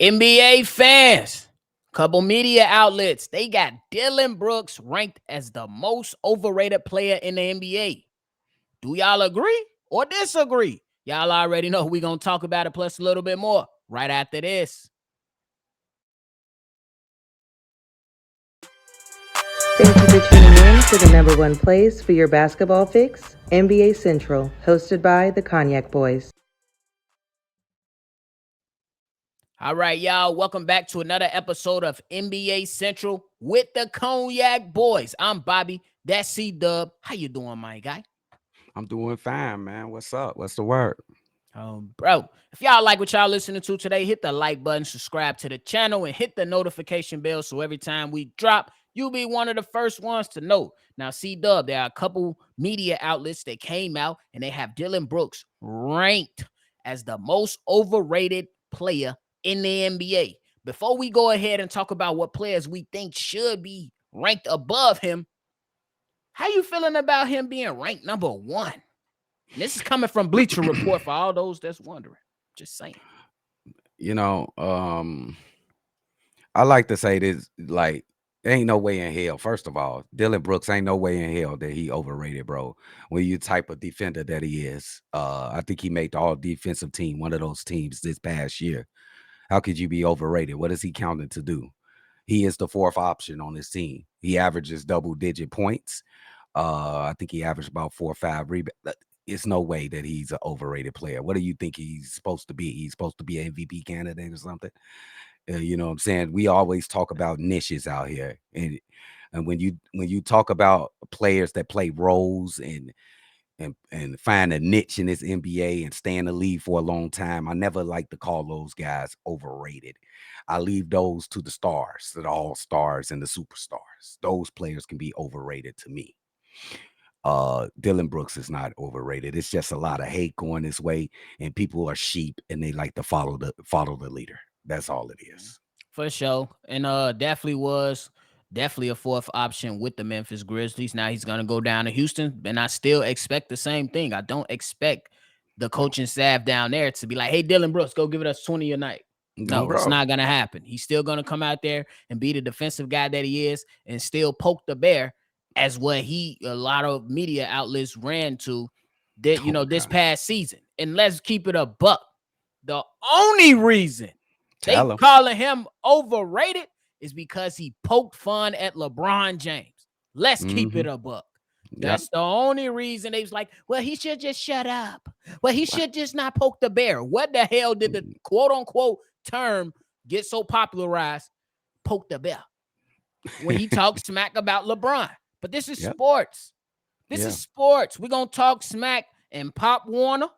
NBA fans, couple media outlets, they got Dillion Brooks ranked as the most overrated player in the NBA. Do y'all agree or disagree? Y'all already know we're going to talk about it plus a little bit more right after this. Thank you for tuning in to the number one place for your basketball fix, NBA Central, hosted by the Cognac Boys. All right, y'all. Welcome back to another episode of NBA Central with the Cognac Boys. I'm Bobby. That's Cdub. How you doing, my guy? I'm doing fine, man. What's up? What's the word? Bro, if y'all like what y'all listening to today, hit the like button, subscribe to the channel, and hit the notification bell so every time we drop, you'll be one of the first ones to know. Now, Cdub, there are a couple media outlets that came out and they have Dillion Brooks ranked as the most overrated player in the NBA. Before we go ahead and talk about what players we think should be ranked above him, how you feeling about him being ranked number one? And this is coming from Bleacher Report for all those that's wondering. Just saying. You know, I like to say this, like, ain't no way in hell. First of all, Dylan Brooks ain't no way in hell that he overrated, bro. When you type of defender that he is, I think he made the all defensive team, one of those teams this past year. How could you be overrated? What is he counting to do? He is the fourth option on his team. He averages double-digit points. I think he averaged about 4 or 5 rebounds. It's no way that he's an overrated player. What do you think he's supposed to be? He's supposed to be an MVP candidate or something? You know what I'm saying? We always talk about niches out here, and when you talk about players that play roles and find a niche in this NBA and stay in the league for a long time, I never like to call those guys overrated. I leave those to the stars, to the all stars and the superstars. Those players can be overrated to me. Dylan Brooks is not overrated. It's just a lot of hate going this way, and people are sheep and they like to follow the leader. That's all it is. For sure. And definitely a fourth option with the Memphis Grizzlies. Now he's gonna go down to Houston, and I still expect the same thing. I don't expect the coaching staff down there to be like, hey, Dylan Brooks, go give it us 20 a night. No, No, it's bro. not gonna happen. He's still gonna come out there and be the defensive guy that he is and still poke the bear as what a lot of media outlets ran to that, Oh this God. past season. And let's keep it a buck. The only reason they Tell him. calling him overrated is because he poked fun at LeBron James. Let's keep it Mm-hmm. a buck. Yep. That's the only reason they was like, well, he should just shut up. Well, he What? should just not poke the bear. What the hell did the quote unquote term get so popularized? Poke the bear. When he talks smack about LeBron. But this is Yep. sports. This is Yeah. sports. We're going to talk smack in Pop Warner,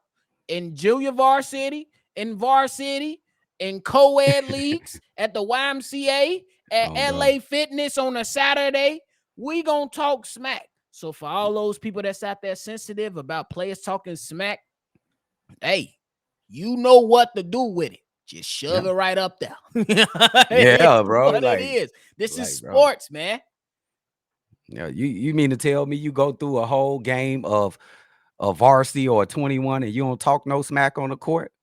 in Junior Varsity, in Varsity, in co-ed leagues, at the YMCA, at Oh, bro. LA Fitness on a Saturday. We going to talk smack. So for all those people that's out there sensitive about players talking smack, hey, you know what to do with it. Just shove Yeah. it right up there. It Yeah, is bro. what it is. This is Bro. sports, man. Yeah, you mean to tell me you go through a whole game of a varsity or a 21 and you don't talk no smack on the court?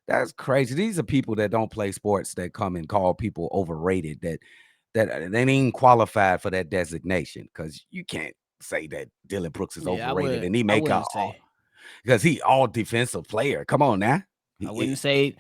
That's crazy. These are people that don't play sports that come and call people overrated that they ain't qualified for that designation, because you can't say that Dylan Brooks is Yeah, overrated and he I make a wouldn't say. because he all defensive player. Come on now. I wouldn't say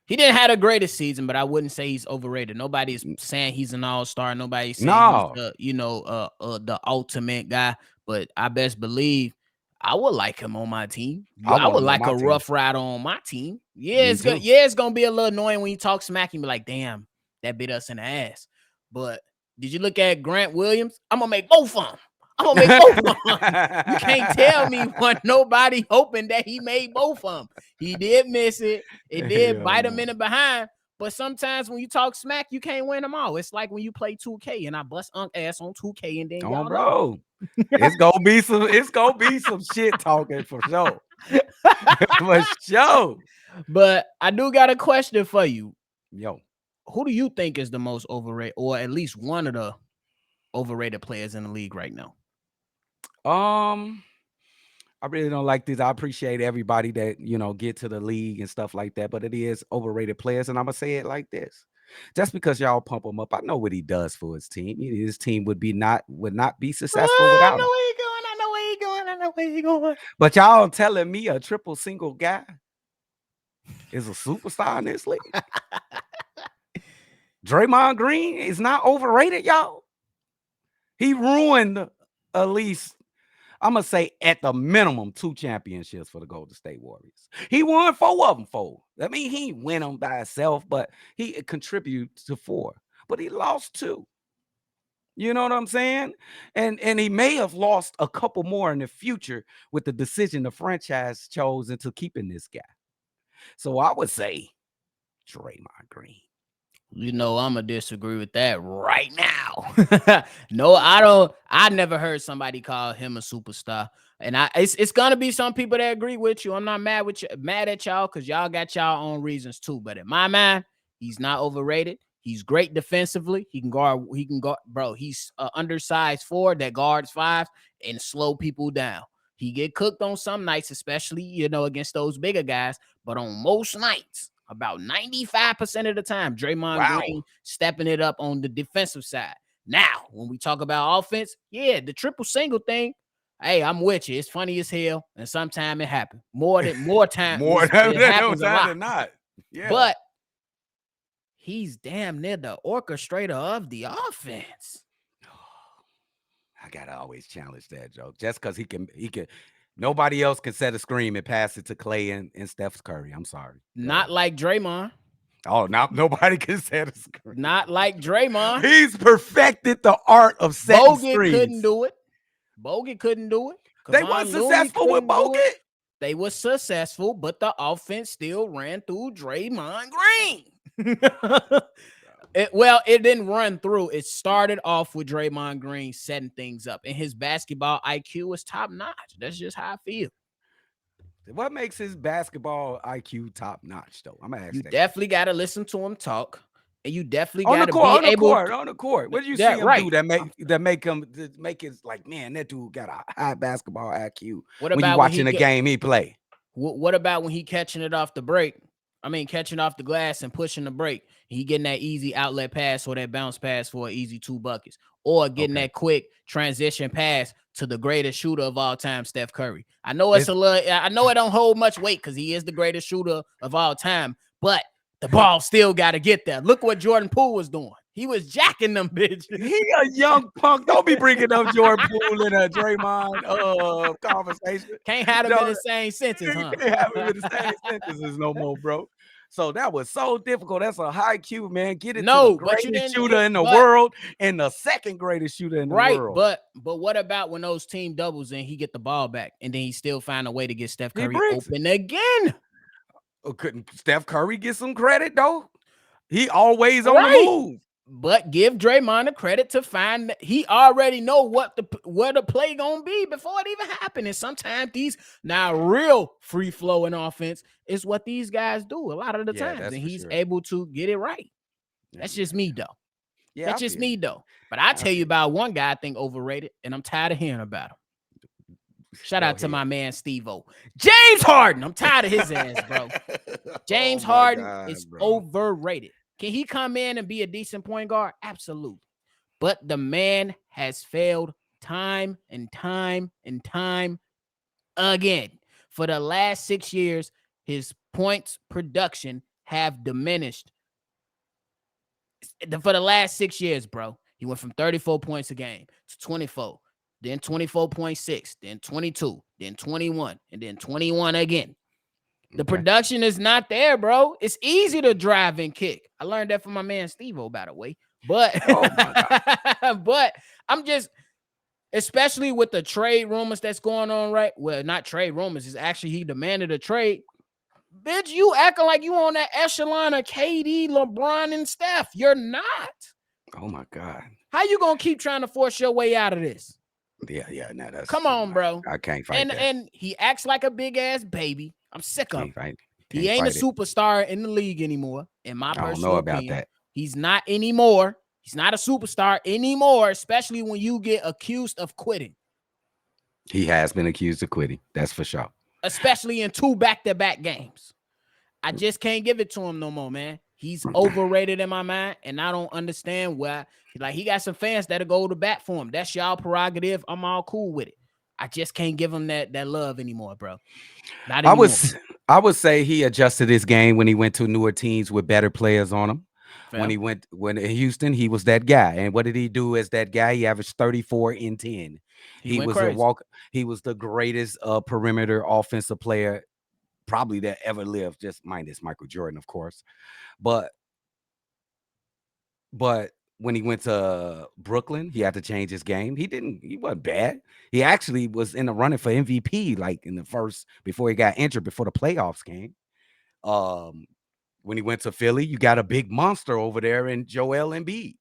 he didn't have the greatest season, but I wouldn't say he's overrated. Nobody's saying he's an all-star. Nobody's saying he's No. the ultimate guy. But I best believe I would like him on my team. I I want would him on like my a team. rough rider on my team. Yeah, Me it's good. too. Yeah, it's gonna be a little annoying when you talk smack and be like, damn, that bit us in the ass. But did you look at Grant Williams? I'm gonna make both of them. I'm gonna make both of them. You can't tell me what nobody hoping that he made both of them. He did miss it. It did Hell bite him no. in the behind. But sometimes when you talk smack, you can't win them all. It's like when you play 2K and I bust Unk ass on 2K and then Oh, y'all know. bro. It's gonna be some shit talking for sure. For sure. But I do got a question for you. Yo. Who do you think is the most overrated, or at least one of the overrated players in the league right now? Um, I really don't like this. I appreciate everybody that, get to the league and stuff like that, but it is overrated players. And I'm going to say it like this. Just because y'all pump him up, I know what he does for his team. His team would not be successful I without know him. where he going. I know where he going. I know where he going. But y'all telling me a triple single guy is a superstar in this league? Draymond Green is not overrated, y'all. He ruined at least, I'm going to say at the minimum, 2 championships for the Golden State Warriors. He won 4 of them, 4. I mean, he didn't win them by himself, but he contributed to 4. But he lost 2. You know what I'm saying? And he may have lost a couple more in the future with the decision the franchise chose into keeping this guy. So I would say Draymond Green. I'm gonna disagree with that right now. No, I don't. I never heard somebody call him a superstar, and it's gonna be some people that agree with you. I'm not mad at y'all because y'all got y'all own reasons too. But in my mind, he's not overrated. He's great defensively. He can guard. Bro. He's an undersized 4 that guards 5 and slow people down. He get cooked on some nights, especially against those bigger guys. But on most nights, about 95% of the time, Draymond Green stepping it up on the defensive side. Now, when we talk about offense, the triple single thing, hey, I'm with you. It's funny as hell, and sometimes it happens. More time. More it happens a lot. than not. Yeah. But he's damn near the orchestrator of the offense. I gotta always challenge that joke. Just because he can. Nobody else can set a screen and pass it to Clay and Steph Curry. I'm sorry. Not like Draymond. Oh, nobody can set a screen. Not like Draymond. He's perfected the art of setting screens. Bogut couldn't do it. Bogut couldn't do it. They weren't successful with Bogut. They were successful, but the offense still ran through Draymond Green. It didn't run through. It started off with Draymond Green setting things up, and his basketball IQ is top notch. That's just how I feel. What makes his basketball IQ top notch, though? I'm gonna ask you that. Definitely got to listen to him talk, and you definitely got to be able on the court. What do you see him right. do that make it like, man, that dude got a high basketball IQ? What about when you watching the game he play? What about when he catching it off the break? I mean, catching off the glass and pushing the break. He getting that easy outlet pass or that bounce pass for an easy 2 buckets, or getting that quick transition pass to the greatest shooter of all time, Steph Curry. I know I know it don't hold much weight because he is the greatest shooter of all time, but the ball still got to get there. Look what Jordan Poole was doing. He was jacking them bitches. He a young punk. Don't be bringing up Jordan Poole in a Draymond conversation. Can't have them in the same sentence, huh? Can't have them in the same sentences no more, bro. So that was so difficult. That's a high Q, man. Get it to the greatest shooter in the world and the second greatest shooter in the world. But what about when those team doubles and he get the ball back and then he still find a way to get Steph Curry open again? Couldn't Steph Curry get some credit, though? He always on the move. But give Draymond the credit to find that he already know where the play gonna be before it even happened. And sometimes these real free flowing offense is what these guys do a lot of the times, and he's able to get it right. That's just me though. Yeah, that's just me though. But I tell you about one guy I think overrated, and I'm tired of hearing about him. Shout out to my man Steve-O. James Harden. I'm tired of his ass, bro. James Harden is overrated. Can he come in and be a decent point guard? Absolutely. But the man has failed time and time and time again. For the last 6 years, his points production have diminished. For the last 6 years, bro, he went from 34 points a game to 24, then 24.6, then 22, then 21, and then 21 again. The production is not there, bro. It's easy to drive and kick. I learned that from my man Steve-O, by the way. But, but I'm just, especially with the trade rumors that's going on, right? Well, not trade rumors. It's actually he demanded a trade. Bitch, you acting like you on that echelon of KD, LeBron, and Steph. You're not. Oh, my God. How you going to keep trying to force your way out of this? Yeah. No, that's. Come on, bro. I can't fight that. And he acts like a big-ass baby. I'm sick of him. He ain't a superstar in the league anymore, in my personal opinion. I don't know about that. He's not anymore. He's not a superstar anymore, especially when you get accused of quitting. He has been accused of quitting. That's for sure. especially in 2 back-to-back games. I just can't give it to him no more, man. He's overrated in my mind, and I don't understand why. Like, he got some fans that'll go to bat for him. That's y'all prerogative. I'm all cool with it. I just can't give him that love anymore, bro. Not I anymore. was I would say he adjusted his game when he went to newer teams with better players on him. Fam. When in Houston, he was that guy. And what did he do as that guy? He averaged 34 in 10. He He went was a crazy. walk. He was the greatest perimeter offensive player probably that ever lived, just minus Michael Jordan, of course. But But when he went to Brooklyn, he had to change his game. He wasn't bad. He actually was in the running for MVP, like in the first before he got injured before the playoffs came. Um, when he went to Philly, you got a big monster over there in Joel Embiid.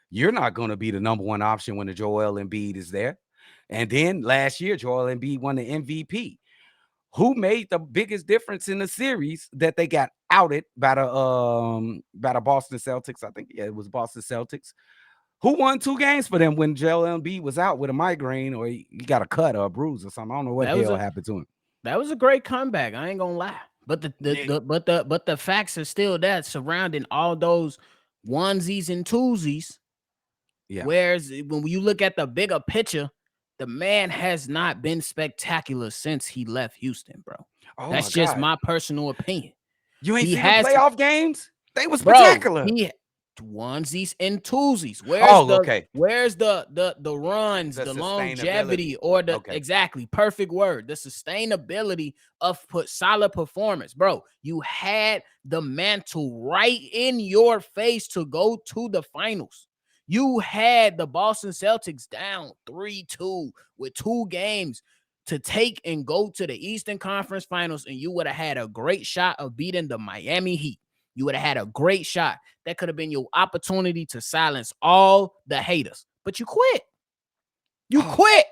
You're not going to be the number one option when the Joel Embiid is there. And then last year, Joel Embiid won the MVP. Who made the biggest difference in the series that they got outed by the Boston Celtics? I think it was Boston Celtics. Who won 2 games for them when Joel Embiid was out with a migraine or he got a cut or a bruise or something? I don't know what That the was hell a happened to him. that was a great comeback. I ain't gonna lie. But Yeah. the facts are still that surrounding all those onesies and twosies. Yeah. Whereas when you look at the bigger picture, the man has not been spectacular since he left Houston, bro. Oh That's my just God. my personal opinion. You ain't He see them has, playoff games? They was bro. spectacular. He onesies and twosies. Oh, okay. Where's the runs, The the longevity, sustainability. or the Okay. exactly perfect word, the sustainability of solid performance, bro? You had the mantle right in your face to go to the finals. You had the Boston Celtics down 3-2 with 2 games to take and go to the Eastern Conference Finals, and you would have had a great shot of beating the Miami Heat. You would have had a great shot. That could have been your opportunity to silence all the haters. But you quit. You Oh, quit.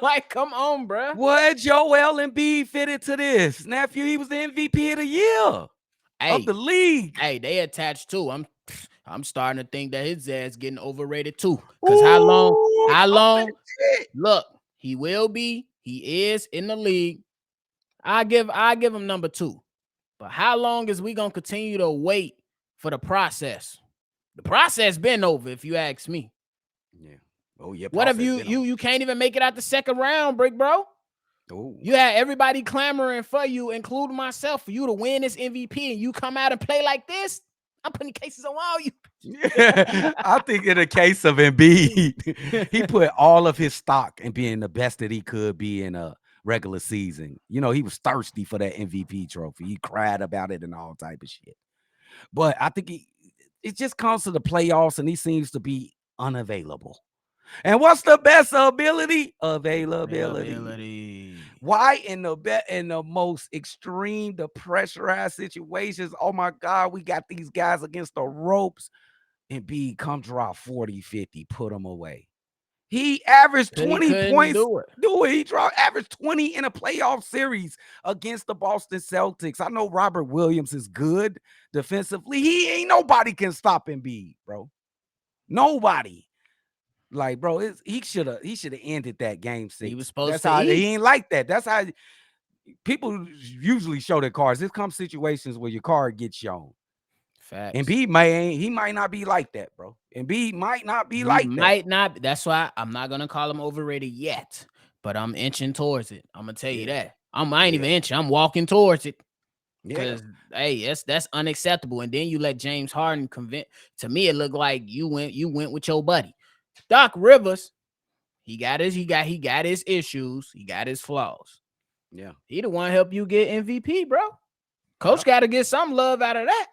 Like, come on, bro. what Joel Embiid fit into this? Nephew, he was the MVP of the year of Hey, the league. hey, they attached too. I'm starting to think that his ass getting overrated too. Cause Ooh, how talk that long? shit. Look, he is in the league. I give him number 2. But how long is we gonna continue to wait for the process? The process been over, if you ask me. Yeah. Oh, yeah, What if process been on. you can't even make it out the second round, Brick Bro? Oh. You had everybody clamoring for you, including myself, for you to win this MVP, and you come out and play like this. I'm putting cases on all you. I think in the case of Embiid, he put all of his stock in being the best that he could be in a regular season. You know, he was thirsty for that MVP trophy. He cried about it and all type of shit. But I think it just comes to the playoffs and he seems to be unavailable. And what's the best ability? Availability. Availability. Why in the most extreme, the pressurized situations? Oh my God, we got these guys against the ropes. And B, come drop 40, 50, put them away. He averaged He 20 couldn't points. do it. Do it. He averaged 20 in a playoff series against the Boston Celtics. I know Robert Williams is good defensively. He ain't nobody can stop Embiid, bro. Nobody. Like, bro, he should have ended that game 6. He was supposed That's to how eat. he ain't like that. That's how people usually show their cards. There come situations where your card gets shown. And Facts. B might not be like that, bro. And B might not be He like that. might not. That's why I'm not gonna call him overrated yet, but I'm inching towards it. I'm gonna tell you Yeah. that. I ain't even Yeah. inching. I'm walking towards it. Yeah. Because hey, that's unacceptable. And then you let James Harden convince. To me, it looked like you went with your buddy, Doc Rivers. He got his issues. He got his flaws. Yeah. He the one help you get MVP, bro. Coach Yep. got to get some love out of that.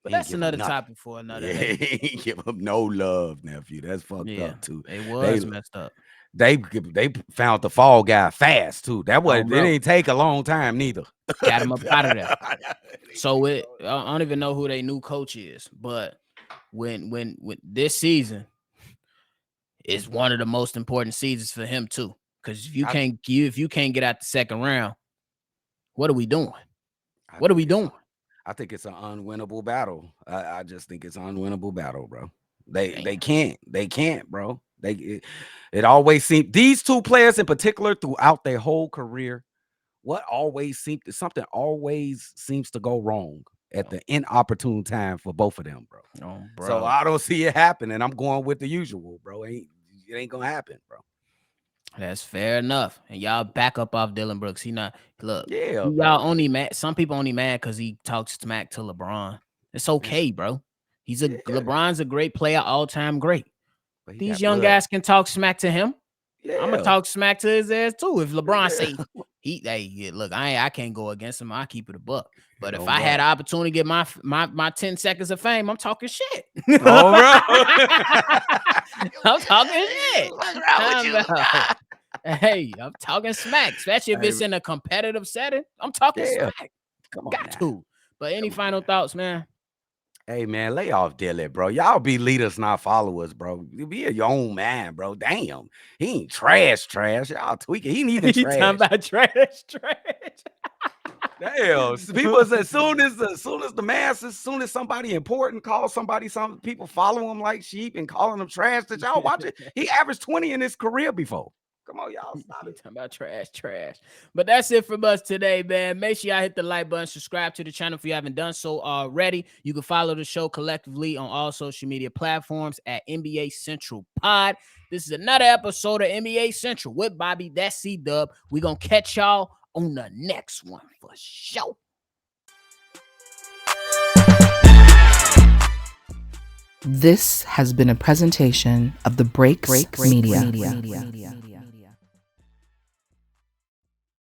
But He ain't that's give him another nothing. topic for another Yeah, day. he ain't give him no love, nephew. That's fucked Yeah, up too. it They was messed up. they found the fall guy fast too. That was Oh, it bro, didn't take a long time neither. got him up out of there. So I don't even know who their new coach is, but when this season is one of the most important seasons for him too. Because if you can't get out the second round, what are we doing? I What are think we doing? I think it's an unwinnable battle. I just think it's an unwinnable battle, bro. Damn. They can't, bro. It always seemed these two players in particular throughout their whole career. Something always seems to go wrong at the inopportune time for both of them, bro. Oh, So bro. I don't see it happening. I'm going with the usual, bro. It ain't gonna happen, bro. That's fair enough. And y'all back up off Dillion Brooks. He not look. Yeah, Y'all bro. only mad. Some people only mad because he talks smack to LeBron. It's okay, bro. Yeah, LeBron's a great player, all time great. but he These got young blood. guys can talk smack to him. I'm gonna Yeah, talk smack to his ass too. If LeBron yeah. say look, I can't go against him. I keep it a buck. But if Oh, I had bro. an opportunity to get my 10 seconds of fame, I'm talking shit. Oh, bro. I'm talking shit. What's wrong with you? God? Hey, I'm talking smack, especially if Hey, it's in a competitive setting. I'm talking yeah, smack. come on Got now. to. But any Come on final now. thoughts, man? Hey, man, lay off Dilly, bro. Y'all be leaders, not followers, bro. Be your own man, bro. Damn. He ain't trash. Y'all tweaking. He ain't even He talking trash. about trash. Damn. People as soon as the masses, as soon as somebody important calls somebody something, people follow him like sheep and calling them trash. Did y'all watch it? He averaged 20 in his career before. Come on, y'all. Stop He it. talking about trash. But that's it from us today, man. Make sure y'all hit the like button, subscribe to the channel if you haven't done so already. You can follow the show collectively on all social media platforms at NBA Central Pod. This is another episode of NBA Central with Bobby. That's Cdub. We're going to catch y'all on the next one for sure. This has been a presentation of the Breaks Media.